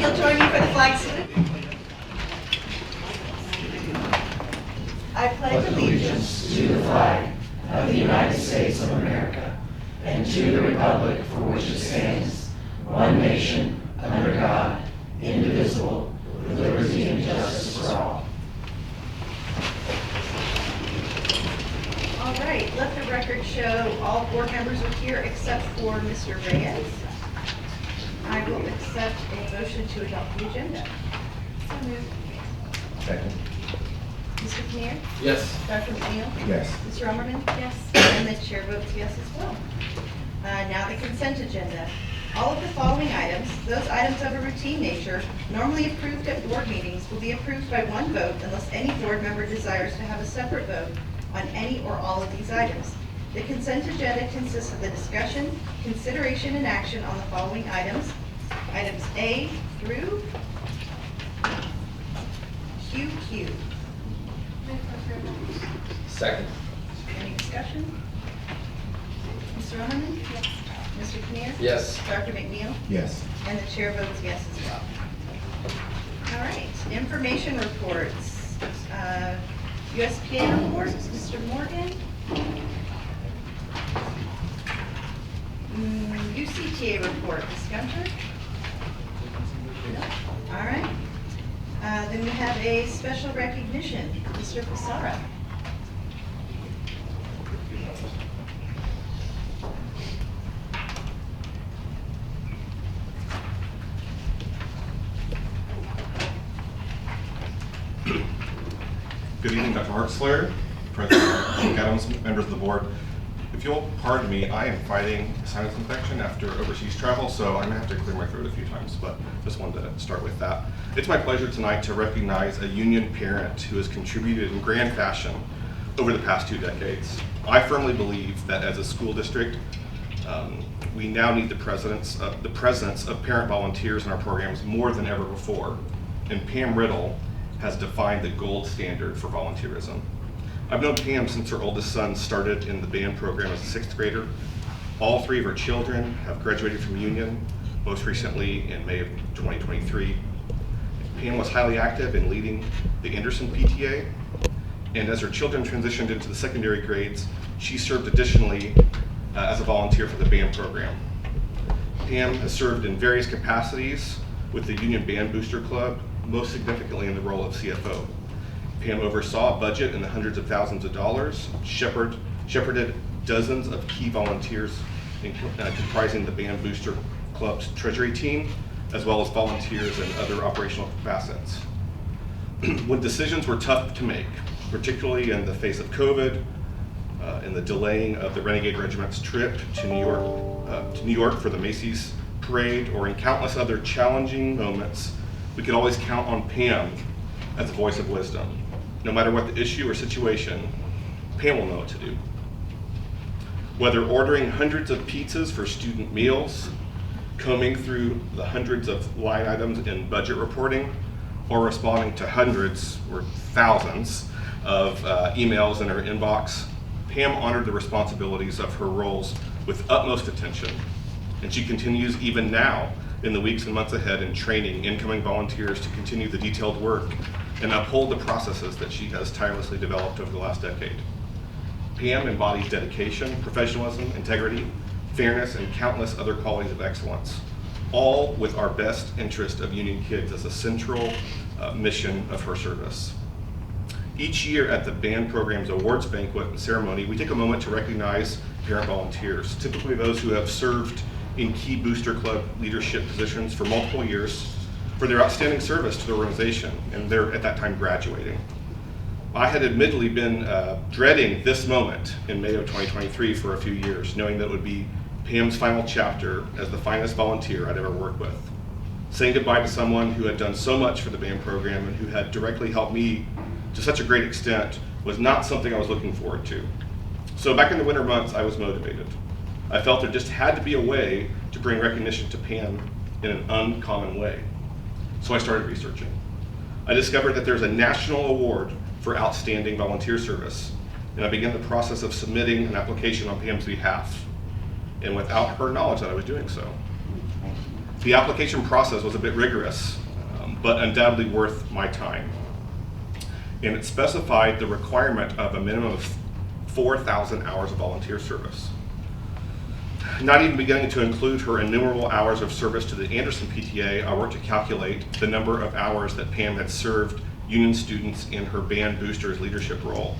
you'll join me for the flag salute. I pledge allegiance to the flag of the United States of America and to the republic for which it stands, one nation, under God, indivisible, with liberty and justice for all. All right, let the record show all board members are here except for Mr. Reyes. I will accept a motion to adopt the agenda. So moved. Second. Mr. Kinnear? Yes. Dr. McNeil? Yes. Mr. Ummerman? Yes. And the chair votes yes as well. Now the consent agenda. All of the following items, those items of a routine nature, normally approved at board meetings, will be approved by one vote unless any board member desires to have a separate vote on any or all of these items. The consent agenda consists of the discussion, consideration, and action on the following items. Items A through QQ. Second. Any discussion? Mr. Ummerman? Yes. Mr. Kinnear? Yes. Dr. McNeil? Yes. And the chair votes yes as well. All right, information reports. USPA reports, Mr. Morgan. UCTA report, Ms. Gunter. No. All right. Then we have a special recognition, Mr. Pissarro. Good evening, Dr. Hartzler, President Adams, members of the board. If you'll pardon me, I am fighting a sinus infection after overseas travel, so I'm gonna have to clear my throat a few times, but just wanted to start with that. It's my pleasure tonight to recognize a union parent who has contributed in grand fashion over the past 2 decades. I firmly believe that as a school district, we now need the presence of parent volunteers in our programs more than ever before. And Pam Riddle has defined the gold standard for volunteerism. I've known Pam since her oldest son started in the band program as a 6th grader. All 3 of her children have graduated from Union, most recently in May of 2023. Pam was highly active in leading the Anderson PTA, and as her children transitioned into the secondary grades, she served additionally as a volunteer for the band program. Pam has served in various capacities with the Union Band Booster Club, most significantly in the role of CFO. Pam oversaw a budget in the hundreds of thousands of dollars, shepherded dozens of key volunteers comprising the Band Booster Club's treasury team, as well as volunteers and other operational facets. When decisions were tough to make, particularly in the face of COVID, in the delaying of the Renegade Regiment's trip to New York for the Macy's parade, or in countless other challenging moments, we could always count on Pam as a voice of wisdom. No matter what the issue or situation, Pam will know what to do. Whether ordering hundreds of pizzas for student meals, combing through the hundreds of line items in budget reporting, or responding to hundreds or thousands of emails in her inbox, Pam honored the responsibilities of her roles with utmost attention, and she continues even now in the weeks and months ahead in training incoming volunteers to continue the detailed work and uphold the processes that she has tirelessly developed over the last decade. Pam embodies dedication, professionalism, integrity, fairness, and countless other qualities of excellence, all with our best interest of Union kids as a central mission of her service. Each year at the band program's awards banquet and ceremony, we take a moment to recognize parent volunteers, typically those who have served in key Booster Club leadership positions for multiple years, for their outstanding service to the organization, and they're at that time graduating. I had admittedly been dreading this moment in May of 2023 for a few years, knowing that it would be Pam's final chapter as the finest volunteer I'd ever worked with. Saying goodbye to someone who had done so much for the band program and who had directly helped me to such a great extent was not something I was looking forward to. So back in the winter months, I was motivated. I felt there just had to be a way to bring recognition to Pam in an uncommon way. So I started researching. I discovered that there's a national award for outstanding volunteer service, and I began the process of submitting an application on Pam's behalf, and without her knowledge that I was doing so. The application process was a bit rigorous, but undoubtedly worth my time. And it specified the requirement of a minimum of 4,000 hours of volunteer service. Not even beginning to include her innumerable hours of service to the Anderson PTA, I worked to calculate the number of hours that Pam had served union students in her band boosters leadership role.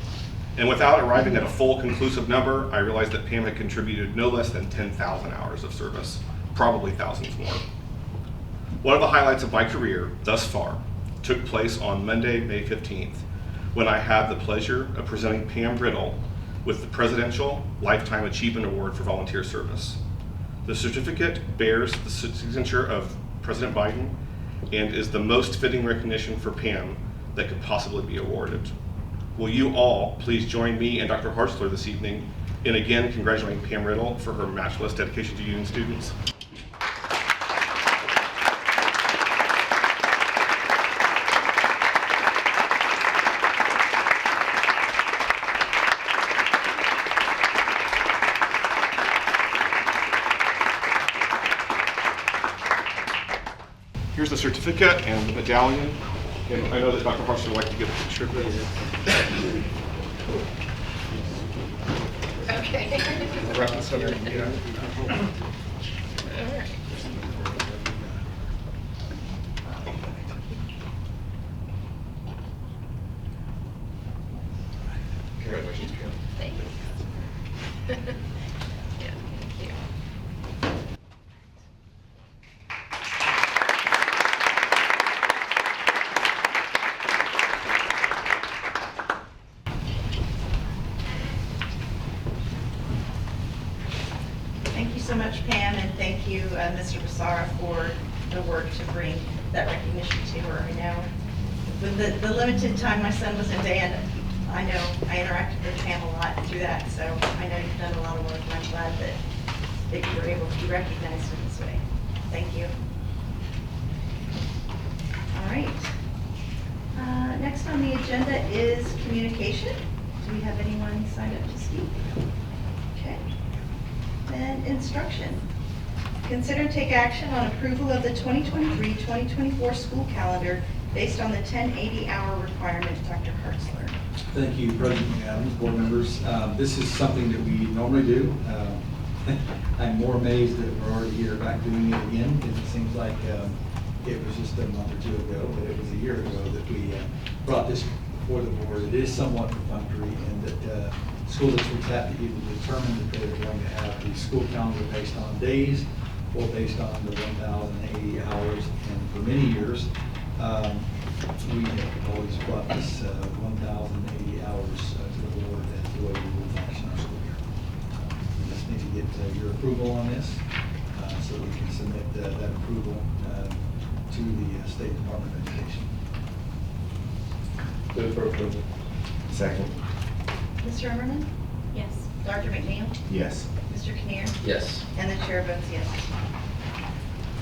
And without arriving at a full conclusive number, I realized that Pam had contributed no less than 10,000 hours of service, probably thousands more. One of the highlights of my career thus far took place on Monday, May 15th, when I had the pleasure of presenting Pam Riddle with the Presidential Lifetime Achievement Award for volunteer service. The certificate bears the signature of President Biden and is the most fitting recognition for Pam that could possibly be awarded. Will you all please join me and Dr. Hartzler this evening in again congratulating Pam Riddle for her matchless dedication to union students. Here's the certificate and the medallion. And I know that Dr. Hartzler would like to get a picture of this. Okay. I'll wrap this up. Yeah. Congratulations, Pam. Thanks. Yeah, thank you. Thank you so much, Pam, and thank you, Mr. Basara, for the work to bring that recognition to her. I know with the limited time my son was in band, I know I interacted with Pam a lot through that, so I know you've done a lot of work, and I'm glad that you were able to be recognized in this way. Thank you. All right. Next on the agenda is communication. Do we have anyone signed up to speak? Okay. Then instruction. Consider and take action on approval of the 2023-2024 school calendar based on the 1080-hour requirement. Dr. Hartzler. Thank you, President McAdams, board members. This is something that we normally do. I'm more amazed that we're already here back doing it again, because it seems like it was just a month or two ago, but it was a year ago that we brought this before the board. It is somewhat perfunctory, and that school districts have to either determine that they're going to have the school calendar based on days or based on the 1,080 hours. And for many years, we have always brought this 1,080 hours to the board as the way we will function our school year. We just need to get your approval on this so we can submit that approval to the State Department of Education. Move for approval. Second. Mr. Emmerman? Yes. Dr. McNeil? Yes. Mr. Kinnear? Yes. And the chair votes yes.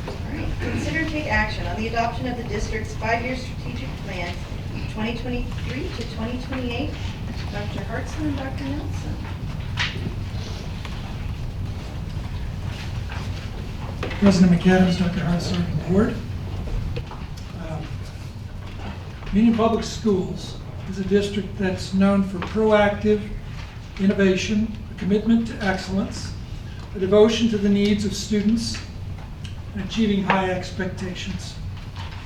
All right. Consider and take action on the adoption of the district's 5-year strategic plan, 2023 to 2028. Dr. Hartzler and Dr. Nelson. President McAdams, Dr. Hartzler, and board. Union Public Schools is a district that's known for proactive innovation, a commitment to excellence, a devotion to the needs of students, and achieving high expectations.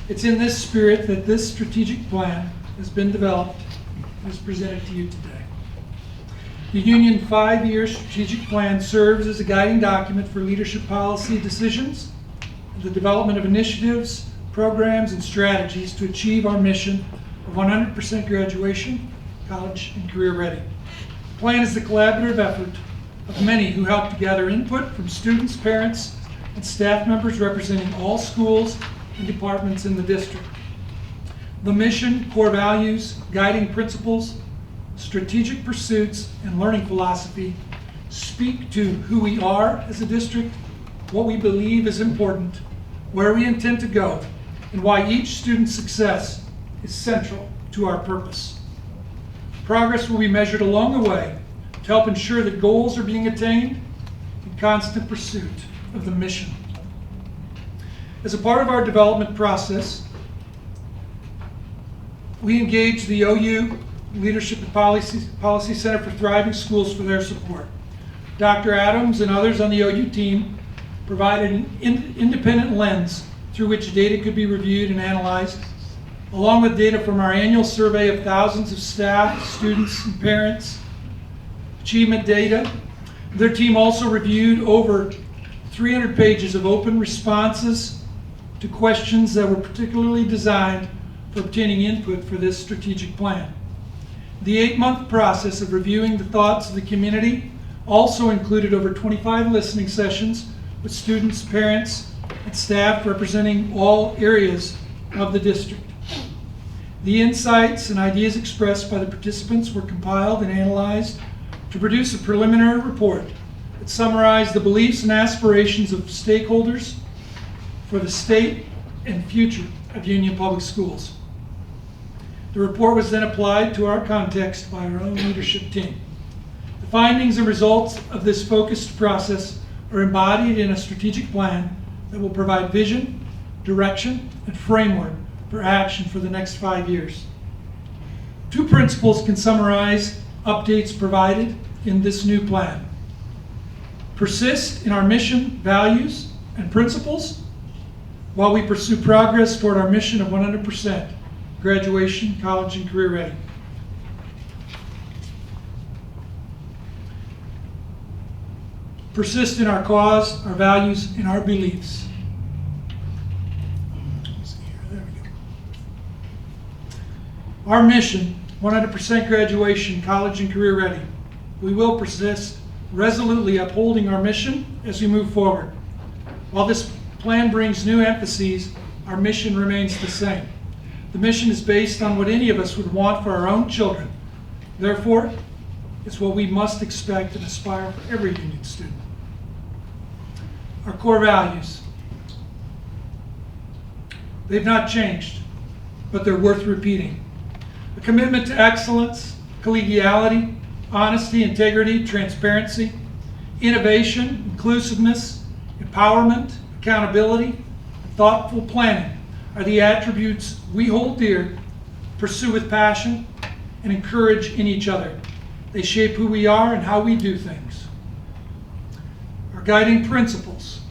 It's in this spirit that this strategic plan has been developed and is presented to you today. The Union 5-year strategic plan serves as a guiding document for leadership policy decisions, the development of initiatives, programs, and strategies to achieve our mission of 100% graduation, college, and career ready. The plan is the collaborative effort of many who help to gather input from students, parents, and staff members representing all schools and departments in the district. The mission, core values, guiding principles, strategic pursuits, and learning philosophy speak to who we are as a district, what we believe is important, where we intend to go, and why each student's success is central to our purpose. Progress will be measured along the way to help ensure that goals are being attained in constant pursuit of the mission. As a part of our development process, we engaged the OU Leadership and Policy Center for Thriving Schools for their support. Dr. Adams and others on the OU team provided an independent lens through which data could be reviewed and analyzed, along with data from our annual survey of thousands of staff, students, and parents, achievement data. Their team also reviewed over 300 pages of open responses to questions that were particularly designed for obtaining input for this strategic plan. The 8-month process of reviewing the thoughts of the community also included over 25 listening sessions with students, parents, and staff representing all areas of the district. The insights and ideas expressed by the participants were compiled and analyzed to produce a preliminary report that summarized the beliefs and aspirations of stakeholders for the state and future of Union Public Schools. The report was then applied to our context by our own leadership team. The findings and results of this focused process are embodied in a strategic plan that will provide vision, direction, and framework for action for the next 5 years. 2 principles can summarize updates provided in this new plan. Persist in our mission, values, and principles while we pursue progress toward our mission of 100% graduation, college, and career ready. Persist in our cause, our values, and our beliefs. There we go. Our mission, 100% graduation, college, and career ready. We will persist resolutely upholding our mission as we move forward. While this plan brings new emphases, our mission remains the same. The mission is based on what any of us would want for our own children. Therefore, it's what we must expect and aspire for every Union student. Our core values. They've not changed, but they're worth repeating. A commitment to excellence, collegiality, honesty, integrity, transparency, innovation, inclusiveness, empowerment, accountability, and thoughtful planning are the attributes we hold dear, pursue with passion, and encourage in each other. They shape who we are and how we do things. Our guiding principles.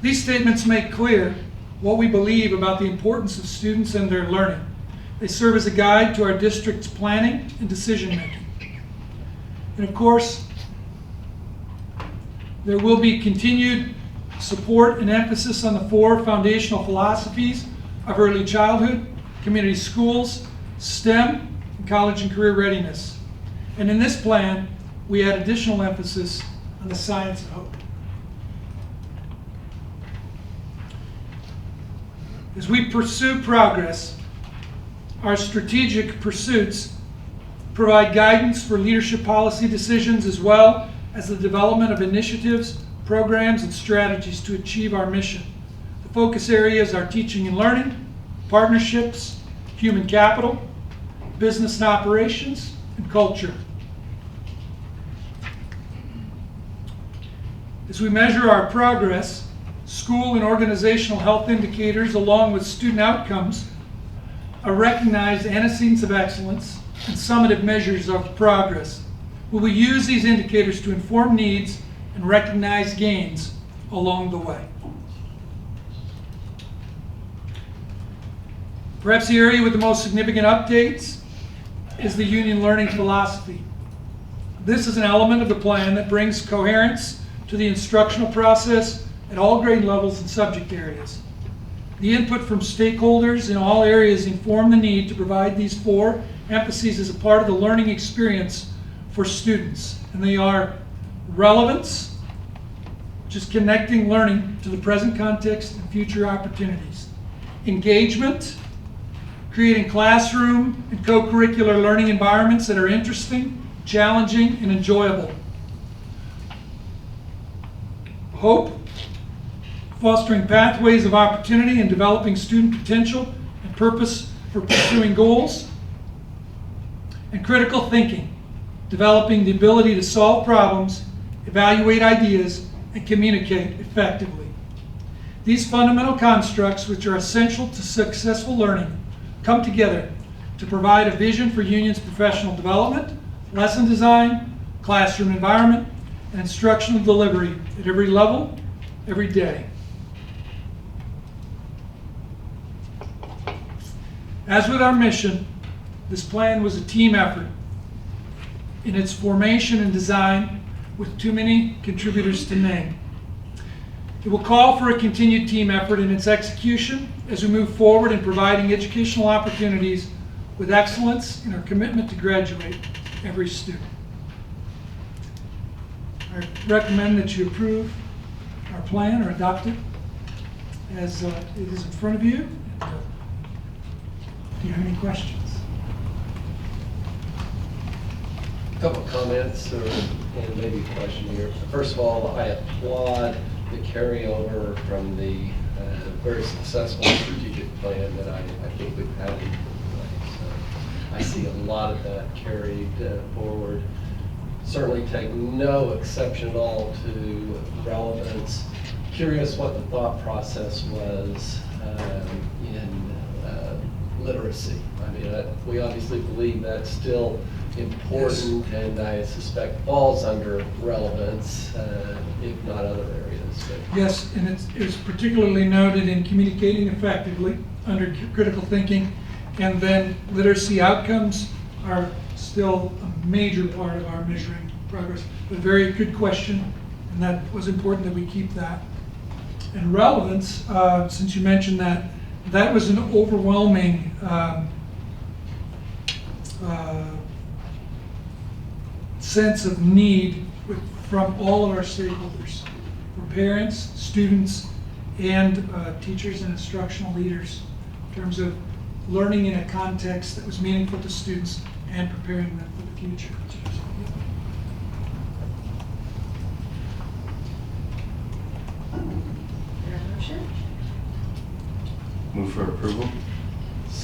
These statements make clear what we believe about the importance of students and their learning. They serve as a guide to our district's planning and decision making. And of course, there will be continued support and emphasis on the 4 foundational philosophies of early childhood, community schools, STEM, and college and career readiness. And in this plan, we add additional emphasis on the science of hope. As we pursue progress, our strategic pursuits provide guidance for leadership policy decisions as well as the development of initiatives, programs, and strategies to achieve our mission. The focus areas are teaching and learning, partnerships, human capital, business and operations, and culture. As we measure our progress, school and organizational health indicators along with student outcomes are recognized antecedents of excellence and summative measures of progress. We will use these indicators to inform needs and recognize gains along the way. Perhaps the area with the most significant updates is the Union Learning Philosophy. This is an element of the plan that brings coherence to the instructional process at all grade levels and subject areas. The input from stakeholders in all areas inform the need to provide these 4 emphases as a part of the learning experience for students. And they are relevance, which is connecting learning to the present context and future opportunities. Engagement, creating classroom and co-curricular learning environments that are interesting, challenging, and enjoyable. Hope, fostering pathways of opportunity and developing student potential and purpose for pursuing goals. And critical thinking, developing the ability to solve problems, evaluate ideas, and communicate effectively. These fundamental constructs, which are essential to successful learning, come together to provide a vision for Union's professional development, lesson design, classroom environment, and instructional delivery at every level, every day. As with our mission, this plan was a team effort in its formation and design with too many contributors to name. It will call for a continued team effort in its execution as we move forward in providing educational opportunities with excellence in our commitment to graduate every student. I recommend that you approve our plan or adopt it as it is in front of you. Do you have any questions? A couple of comments and maybe a question here. First of all, I applaud the carryover from the very successful strategic plan that I think we've had in place. I see a lot of that carried forward. Certainly take no exception at all to relevance. Curious what the thought process was in literacy. I mean, we obviously believe that's still important, and I suspect falls under relevance, if not other areas. But Yes, and it's particularly noted in communicating effectively under critical thinking, and then literacy outcomes are still a major part of our measuring progress. But very good question, and that was important that we keep that. And relevance, since you mentioned that, that was an overwhelming sense of need from all of our stakeholders, from parents, students, and teachers and instructional leaders, in terms of learning in a context that was meaningful to students and preparing them for the future. Your motion? Move for approval?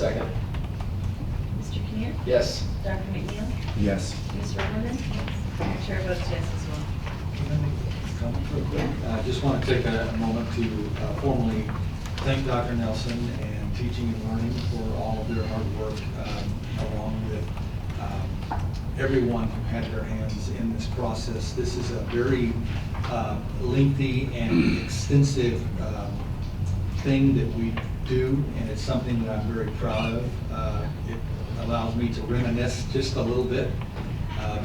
second, Mr. Kinnear? yes. Dr. McNeil? Yes. Ms. Riverman? And the chair votes yes as well. Can I make a comment real quick? I just want to take a moment to formally thank Dr. Nelson and Teaching and Learning for all of their hard work, along with everyone who had their hands in this process. This is a very lengthy and extensive thing that we do, and it's something that I'm very proud of. It allows me to reminisce just a little bit,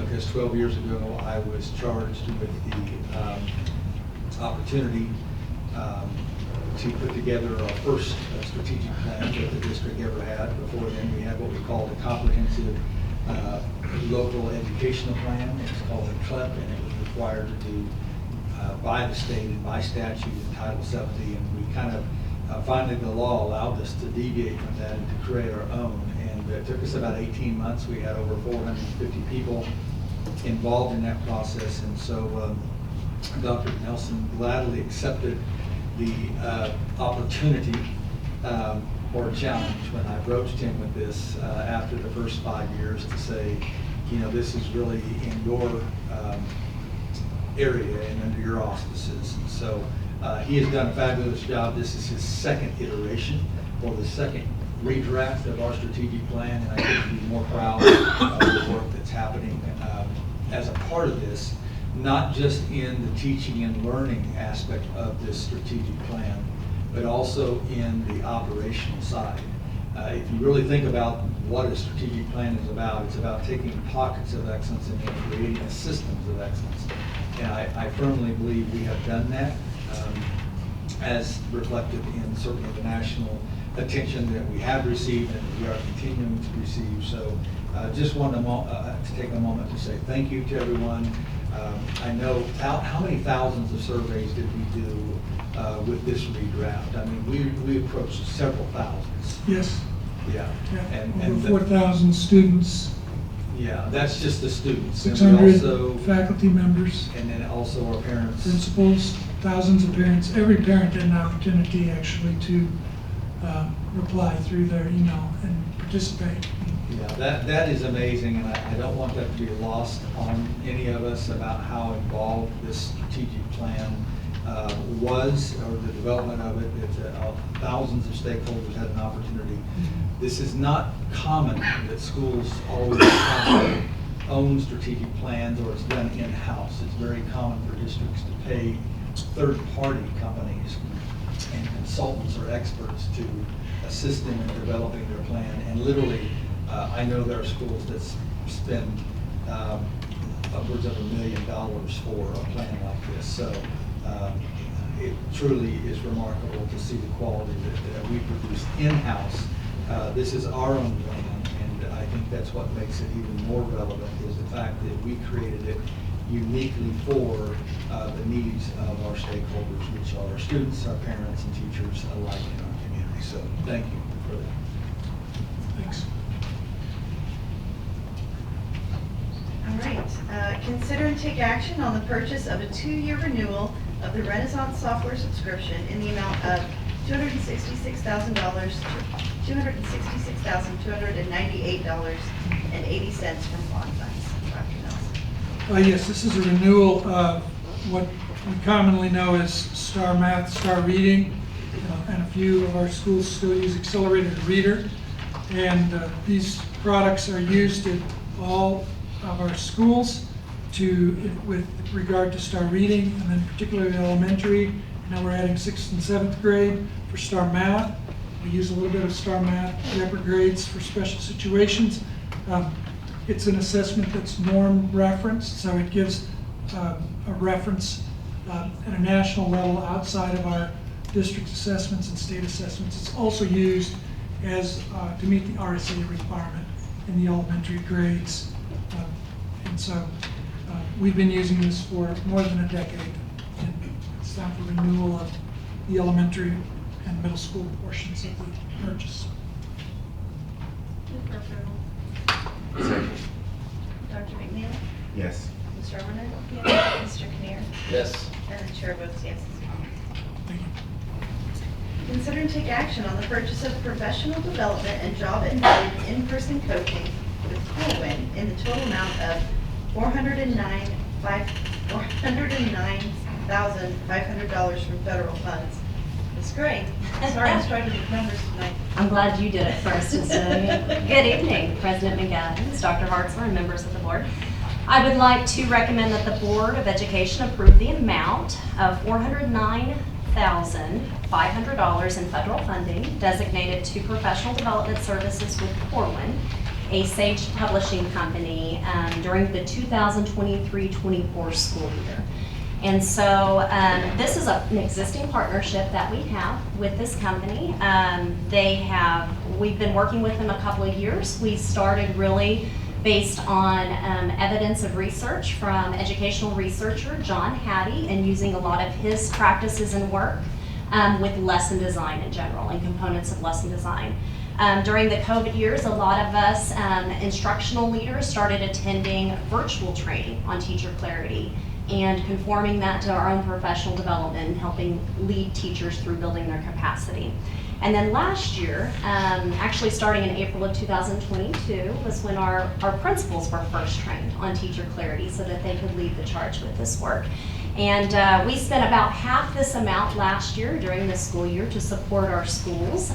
because 12 years ago I was charged with the opportunity to put together our first strategic plan that the district ever had. Before then, we had what we called a comprehensive local educational plan. It was called a CLEP, and it was required to do by the state and by statute in Title 70. And we kind of finally, the law allowed us to deviate from that and to create our own. And it took us about 18 months. We had over 450 people involved in that process. And so Dr. Nelson gladly accepted the opportunity or challenge when I broached him with this after the first 5 years to say, you know, this is really in your area and under your auspices. And so he has done a fabulous job. This is his second iteration or the second redraft of our strategic plan, and I couldn't be more proud of the work that's happening as a part of this, not just in the teaching and learning aspect of this strategic plan, but also in the operational side. If you really think about what a strategic plan is about, it's about taking pockets of excellence and then creating a systems of excellence. And I firmly believe we have done that, as reflected in certainly the national attention that we have received and that we are continuing to receive. So just wanted to take a moment to say thank you to everyone. I know how many thousands of surveys did we do with this redraft? I mean, we approached several thousands. Yes. Yeah. Over 4,000 students, Yeah, that's just the students. 600 faculty members, And then also our parents. principals, thousands of parents. Every parent had an opportunity actually to reply through their email and participate. Yeah, that is amazing, and I don't want that to be lost on any of us about how involved this strategic plan was, or the development of it. Thousands of stakeholders had an opportunity. This is not common that schools always have to own strategic plans or it's done in-house. It's very common for districts to pay third-party companies and consultants or experts to assist them in developing their plan. And literally, I know there are schools that spend upwards of $1 million for a plan like this. So it truly is remarkable to see the quality that we produce in-house. This is our own plan, and I think that's what makes it even more relevant, is the fact that we created it uniquely for the needs of our stakeholders, which are our students, our parents, and teachers alike in our community. So thank you for that. Thanks. All right, consider and take action on the purchase of a 2-year renewal of the Renaissance software subscription in the amount of $266,298.80 from bond funds. Dr. Nelson. Yes, this is a renewal of what we commonly know as Star Math, Star Reading, and a few of our schools still use Accelerated Reader. And these products are used in all of our schools with regard to Star Reading, and then particularly elementary. Now we're adding 6th and 7th grade for Star Math. We use a little bit of Star Math, the upper grades for special situations. It's an assessment that's norm referenced, so it gives a reference at a national level outside of our district assessments and state assessments. It's also used as to meet the RSA requirement in the elementary grades. And so we've been using this for more than a decade. And it's time for renewal of the elementary and middle school portions of the purchase. Move for approval. Second. Dr. McNeil? Yes. Mr. Arnett? Yes. Mr. Kinnear? Yes. And the chair votes yes as well. Thank you. Consider and take action on the purchase of professional development and job-embedded in-person coaching with Corwin in the total amount of $409,500 from federal funds. Ms. Gray, sorry I'm struggling with numbers tonight. I'm glad you did it first. Good evening, president McAdams, Dr. Hartzler, and members of the board. I would like to recommend that the Board of Education approve the amount of $409,500 in federal funding designated to professional development services with Corwin, a Sage publishing company, during the 2023-24 school year. And so this is an existing partnership that we have with this company. We've been working with them a couple of years. We started really based on evidence of research from educational researcher John Hattie, and using a lot of his practices and work with lesson design in general and components of lesson design. During the COVID years, a lot of us instructional leaders started attending virtual training on teacher clarity and conforming that to our own professional development and helping lead teachers through building their capacity. And then last year, actually starting in April of 2022, was when our principals were first trained on teacher clarity so that they could lead the charge with this work. And we spent about half this amount last year during this school year to support our schools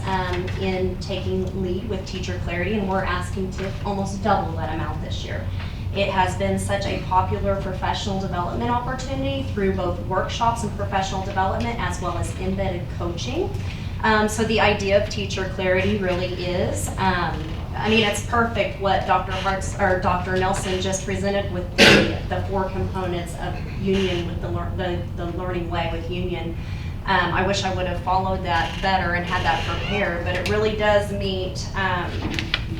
in taking lead with teacher clarity, and we're asking to almost double that amount this year. It has been such a popular professional development opportunity through both workshops and professional development as well as embedded coaching. So the idea of teacher clarity really is, it's perfect what Dr. Nelson just presented with the 4 components of Union with the learning way with Union. I wish I would have followed that better and had that prepared, but it really does meet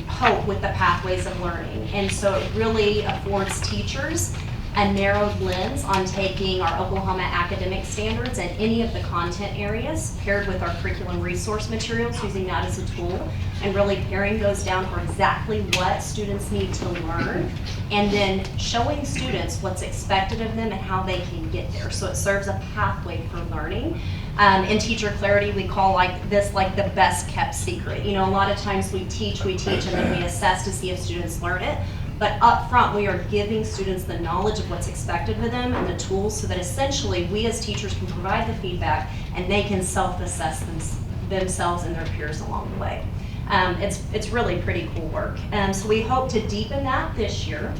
hope with the pathways of learning. And so it really affords teachers a narrowed lens on taking our Oklahoma academic standards and any of the content areas paired with our curriculum resource materials, using that as a tool, and really paring those down for exactly what students need to learn, and then showing students what's expected of them and how they can get there. So it serves a pathway for learning. In teacher clarity, we call like this like the best kept secret. You know, a lot of times we teach, and then we assess to see if students learn it. But up front, we are giving students the knowledge of what's expected of them and the tools so that essentially we as teachers can provide the feedback and they can self-assess themselves and their peers along the way. It's really pretty cool work. So we hope to deepen that this year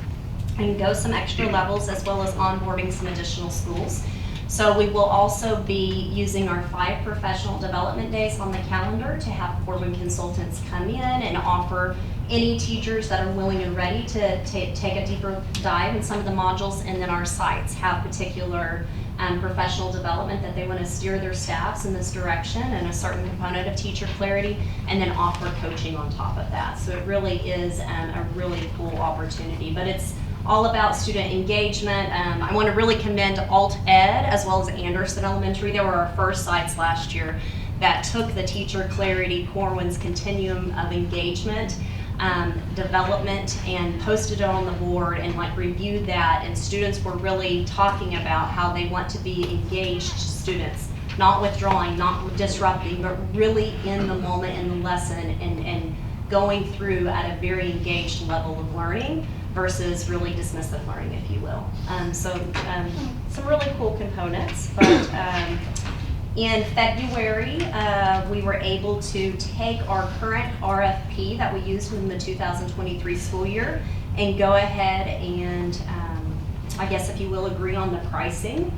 and go some extra levels as well as onboarding some additional schools. So we will also be using our 5 professional development days on the calendar to have boardroom consultants come in and offer any teachers that are willing and ready to take a deeper dive in some of the modules, and then our sites have particular professional development that they want to steer their staffs in this direction and a certain component of teacher clarity, and then offer coaching on top of that. So it really is a really cool opportunity, but it's all about student engagement. I want to really commend Alt Ed as well as Anderson Elementary. They were our first sites last year that took the teacher clarity Corwin's continuum of engagement development and posted it on the board and like reviewed that, and students were really talking about how they want to be engaged students, not withdrawing, not disrupting, but really in the moment in the lesson and going through at a very engaged level of learning versus really dismissive learning, if you will. Some really cool components, but in February, we were able to take our current RFP that we used in the 2023 school year and go ahead and, I guess if you will, agree on the pricing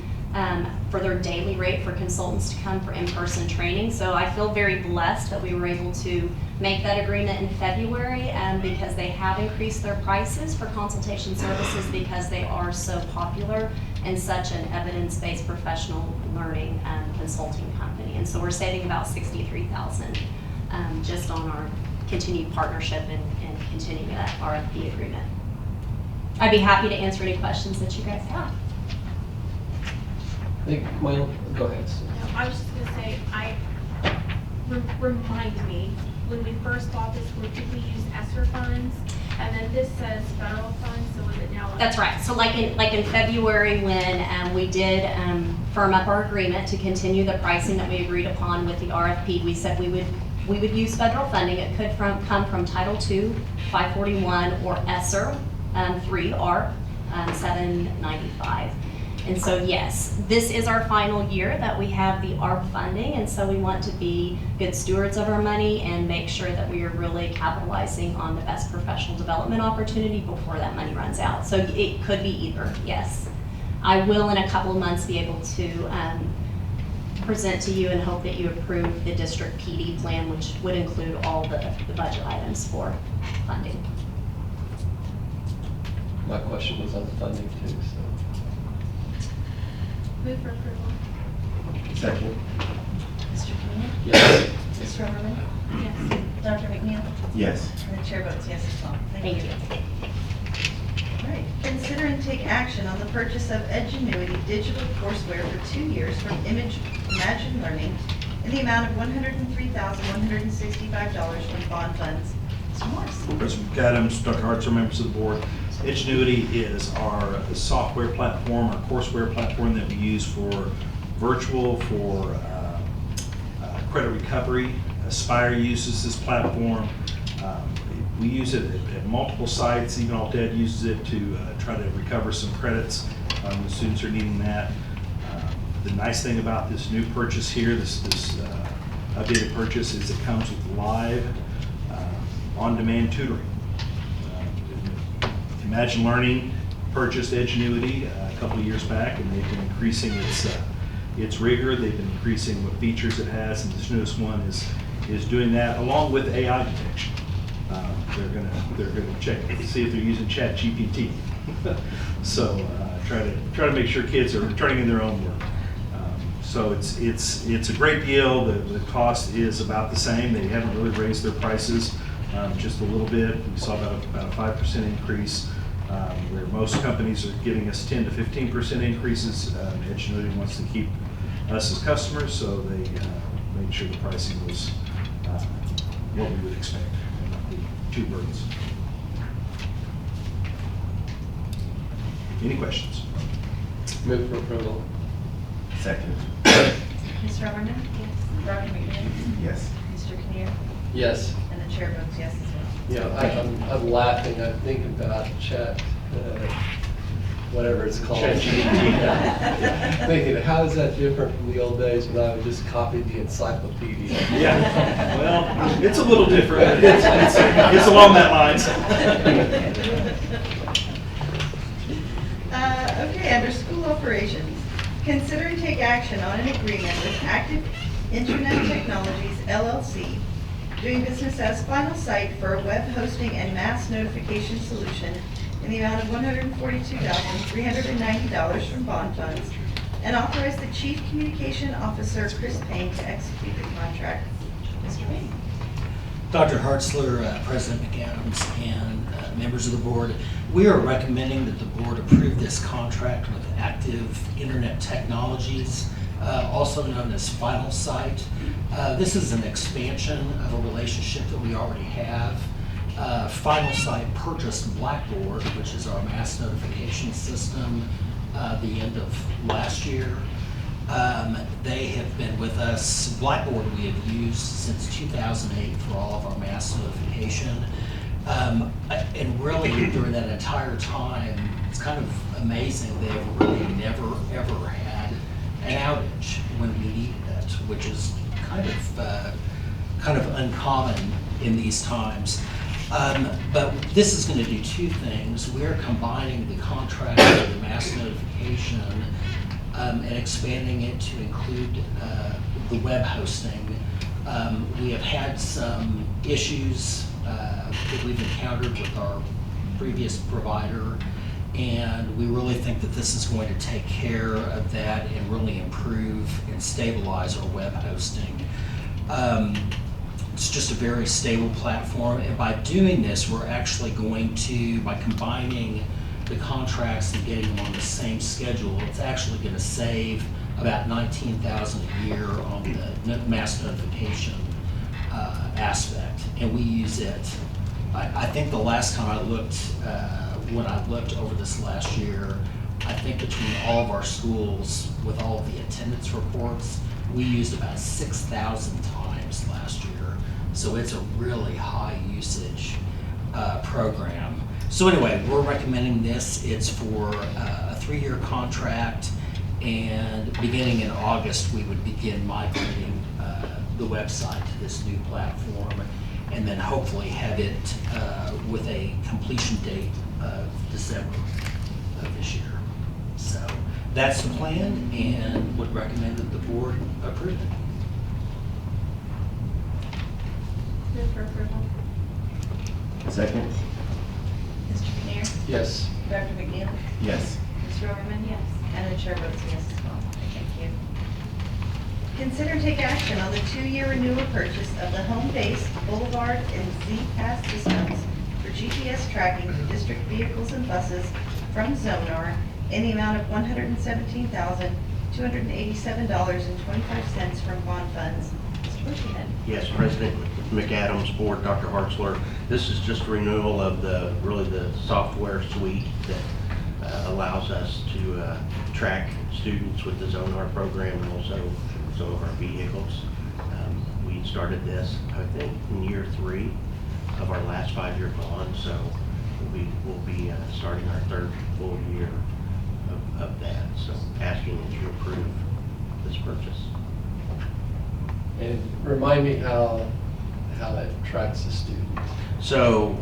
for their daily rate for consultants to come for in-person training. So I feel very blessed that we were able to make that agreement in February because they have increased their prices for consultation services because they are so popular and such an evidence-based professional learning consulting company. And so we're saving about $63,000 just on our continued partnership and continuing that RFP agreement. I'd be happy to answer any questions that you guys have. I think, well, go ahead. Sue. No, I was just gonna say, remind me, when we first bought this, did we use ESSER funds? And then this says federal funds, so is it now? That's right. So like in February when we did firm up our agreement to continue the pricing that we agreed upon with the RFP, we said we would use federal funding. It could come from Title II, 541, or ESSER 3, ARP 795. And so yes, this is our final year that we have the ARP funding, and so we want to be good stewards of our money and make sure that we are really capitalizing on the best professional development opportunity before that money runs out. So it could be either, yes. I will in a couple of months be able to present to you and hope that you approve the district PD plan, which would include all the budget items for funding. My question was on the funding too, so. Move for approval. Second. Mr. Keenan? Yes. Ms. Rummerman? Yes. Dr. McNeil? Yes. And the chair votes yes as well. Thank you. All right. Consider and take action on the purchase of Edgenuity digital courseware for 2 years from Imagine Learning in the amount of $103,165 from bond funds. Mr. Morris? President McAdams, Dr. Hartzler, members of the board. Edgenuity is our software platform, our courseware platform that we use for virtual, for credit recovery. Aspire uses this platform. We use it at multiple sites. Even Alt Ed uses it to try to recover some credits. The students are needing that. The nice thing about this new purchase here, this updated purchase, is it comes with live on-demand tutoring. Imagine Learning purchased Edgenuity a couple of years back, and they've been increasing its rigor. They've been increasing what features it has, and this newest one is doing that along with AI detection. They're gonna check see if they're using ChatGPT. So try to make sure kids are turning in their own work. So it's a great deal. The cost is about the same. They haven't really raised their prices. Just a little bit. We saw about a 5% increase, where most companies are giving us 10 to 15% increases. Edgenuity wants to keep us as customers, so they made sure the pricing was what we would expect, and not the two birds. Any questions? Move for approval. Second. Mr. Ms. Rummerman? Yes. Dr. McNeil? Yes. Mr. Kinnear? Yes. And the chair votes yes as well. Yeah, I'm laughing, I'm thinking about chat, whatever it's called. ChatGPT. Thinking, how is that different from the old days when I would just copy the encyclopedia? Yeah, well, it's a little different. It's along that lines. Okay, under school operations, consider and take action on an agreement with Active Internet Technologies LLC, doing business as final site for a web hosting and mass notification solution in the amount of $142,390 from bond funds, and authorize the Chief Communication Officer, Chris Payne, to execute the contract. Mr. Payne? Dr. Hartzler, President McAdams, and members of the board, we are recommending that the board approve this contract with Active Internet Technologies, also known as Final Site. This is an expansion of a relationship that we already have. Final Site purchased Blackboard, which is our mass notification system, the end of last year. They have been with us. Blackboard we have used since 2008 for all of our mass notification. And really during that entire time, it's kind of amazing, they've really never ever had an outage when we needed it, which is kind of uncommon in these times. But this is going to do two things. We're combining the contract with the mass notification and expanding it to include the web hosting. We have had some issues that we've encountered with our previous provider, and we really think that this is going to take care of that and really improve and stabilize our web hosting. It's just a very stable platform, and by doing this, we're actually going to, by combining the contracts and getting them on the same schedule, it's actually going to save about $19,000 a year on the mass notification aspect, and we use it. I think the last time I looked, when I looked over this last year, I think between all of our schools, with all of the attendance reports, we used about 6,000 times last year. So it's a really high usage program. So anyway, we're recommending this. It's for a 3-year contract, and beginning in August, we would begin migrating the website to this new platform, and then hopefully have it with a completion date of December of this year. So that's the plan, and would recommend that the board approve it. Move for approval. Second? Mr. Kinnear? Yes. Dr. McNeil? Yes. Ms. Rummerman? Yes. And the chair votes yes as well. Thank you. Consider and take action on the 2-year renewal purchase of the home-based Boulevard and Z-Pass systems for GPS tracking for district vehicles and buses from Zonar in the amount of $117,287.25 from bond funds. Mr. Bushyhead? Yes, President McAdams, Board, Dr. Hartzler. This is just a renewal of the software suite that allows us to track students with the Zonar program and also some of our vehicles. We started this, I think, in year 3 of our last 5-year bond, so we will be starting our 3rd full year of that. So asking that you approve this purchase. And remind me how that tracks the student. So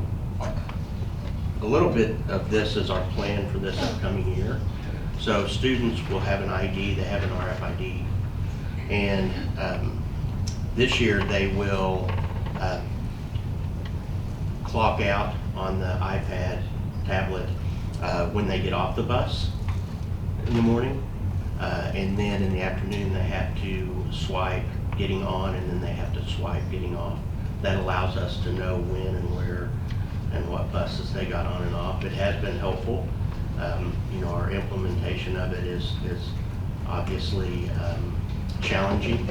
a little bit of this is our plan for this upcoming year. So students will have an ID, they have an RFID, and this year they will clock out on the iPad, tablet, when they get off the bus in the morning, and then in the afternoon they have to swipe getting on, and then they have to swipe getting off. That allows us to know when and where and what buses they got on and off. It has been helpful. Our implementation of it is obviously challenging,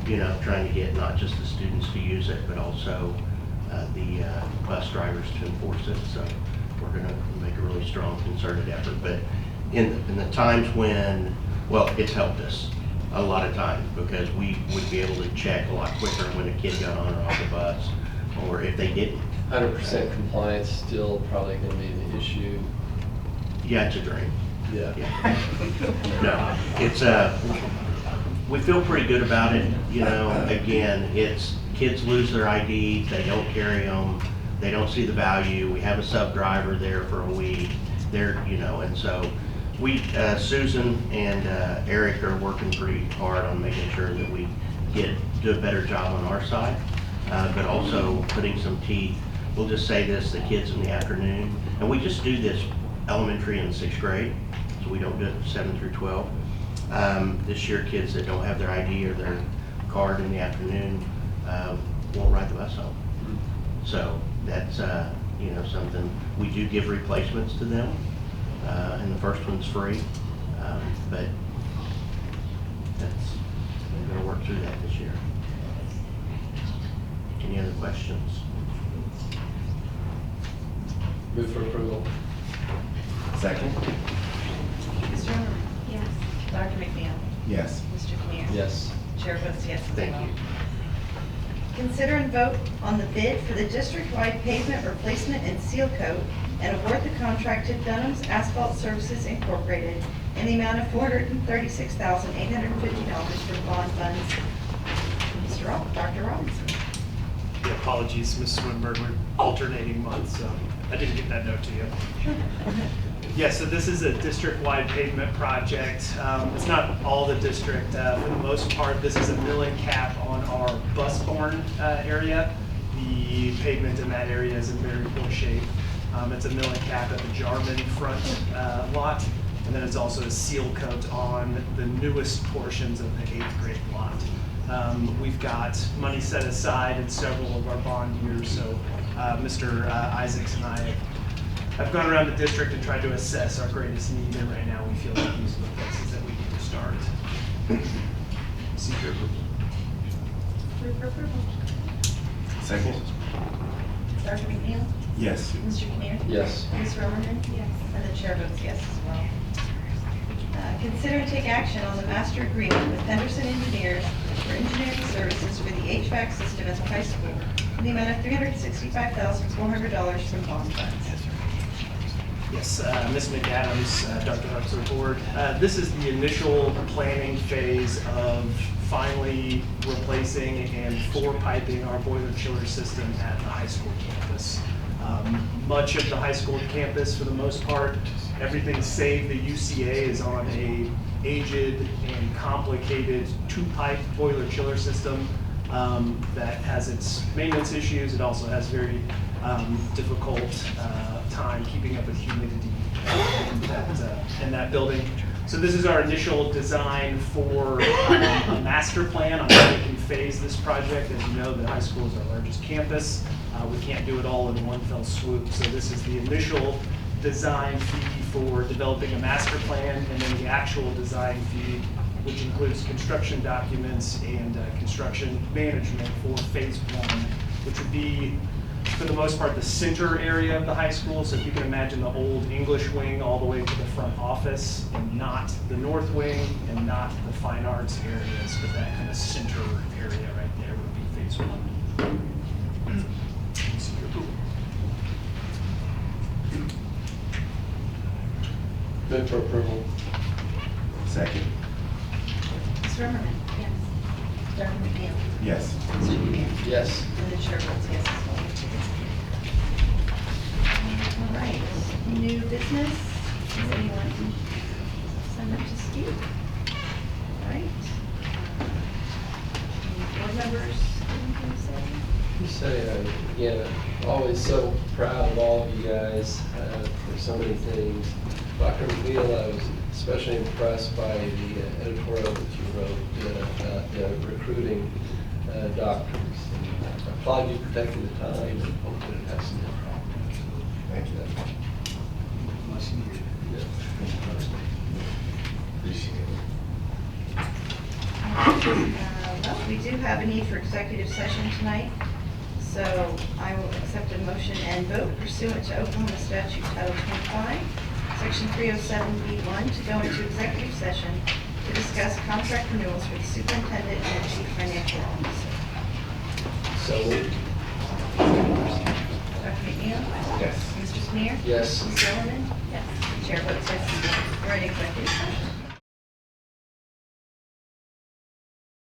trying to get not just the students to use it, but also the bus drivers to enforce it. So we're going to make a really strong concerted effort. But in the times when, well, it's helped us. a lot of times, because we would be able to check a lot quicker when a kid got on or off the bus, or if they didn't. 100% compliance still probably going to be the issue. Yeah, it's a dream. Yeah. No, it's, we feel pretty good about it, you know, again, it's, kids lose their IDs, they don't carry them, they don't see the value, we have a sub-driver there for a week, they're, you know, and so we, Susan and Eric are working pretty hard on making sure that we do a better job on our side, but also putting some teeth. We'll just say this, the kids in the afternoon, and we just do this elementary and 6th grade, so we don't do it 7 through 12. This year, kids that don't have their ID or their card in the afternoon won't ride the bus home. So that's, you know, something, we do give replacements to them, and the first one's free, but that's, we're gonna work through that this year. Any other questions? Move for approval. Second? Mr. Herman? Yes. Dr. McNeil? Yes. Mr. Kinnear? Yes. Chair votes yes as Thank well. you. Consider and vote on the bid for the district-wide pavement replacement and seal coat and award the contract to Dunham's Asphalt Services Incorporated in the amount of $436,850 from bond funds. Dr. Robinson. Yeah, apologies, Ms. Swinburne, we're alternating months, so I didn't get that note to you. Yeah, so this is a district-wide pavement project. It's not all the district. For the most part, this is a milling cap on our Busborn area. The pavement in that area is in very poor shape. It's a milling cap at the Jarman front lot, and then it's also a seal coat on the newest portions of the 8th grade lot. We've got money set aside in several of our bond years, so Mr. Isaacs and I have gone around the district and tried to assess our greatest need, and right now we feel like these are the places that we need to start. Seek your approval. Move for approval. Second? Dr. McNeil? Yes. Mr. Kinnear? Yes. Ms. Romerman? Yes. And the chair votes yes as well. Consider and take action on the master agreement with Henderson Engineers for engineering services for the HVAC system at the high school in the amount of $365,400 from bond funds. Yes, Ms. McAdams, Dr. Hartzler board. This is the initial planning phase of finally replacing and piping our boiler chiller system at the high school campus. Much of the high school campus, for the most part, everything save the UCA is on a aged and complicated 2-pipe boiler chiller system that has its maintenance issues. It also has very difficult time keeping up with humidity in that building. So this is our initial design for a master plan on how we can phase this project. As you know, the high school is our largest campus. We can't do it all in one fell swoop. So this is the initial design fee for developing a master plan, and then the actual design fee, which includes construction documents and construction management for phase 1, which would be, for the most part, the center area of the high school. So if you can imagine the old English wing all the way to the front office, and not the north wing, and not the fine arts areas, but that kind of center area right there would be phase 1. Seek your approval. Move for approval. Second? Ms. Romerman? Yes. Dr. McNeil? Yes. Mr. Kinnear? Yes. And the chair votes yes as well. All right, new business. Does anyone sign up to speak? All right. Any board members, anything to say? You say, again, I'm always so proud of all of you guys for so many things. Dr. McNeil, I was especially impressed by the editorial that you wrote about recruiting doctors. And I applaud you for taking the time and hope that it has some impact. Thank you. Much needed. Appreciate it. Well, we do have a need for executive session tonight, so I will accept a motion and vote pursuant to Oklahoma Statute Title 25, Section 307B1, to go into executive session to discuss contract renewals for the superintendent and chief financial officer. So moved. Dr. McNeil? Yes. Mr. Sneer? Yes. Ms. Zimmerman? Yes. Chair votes yes as well. We're in executive session.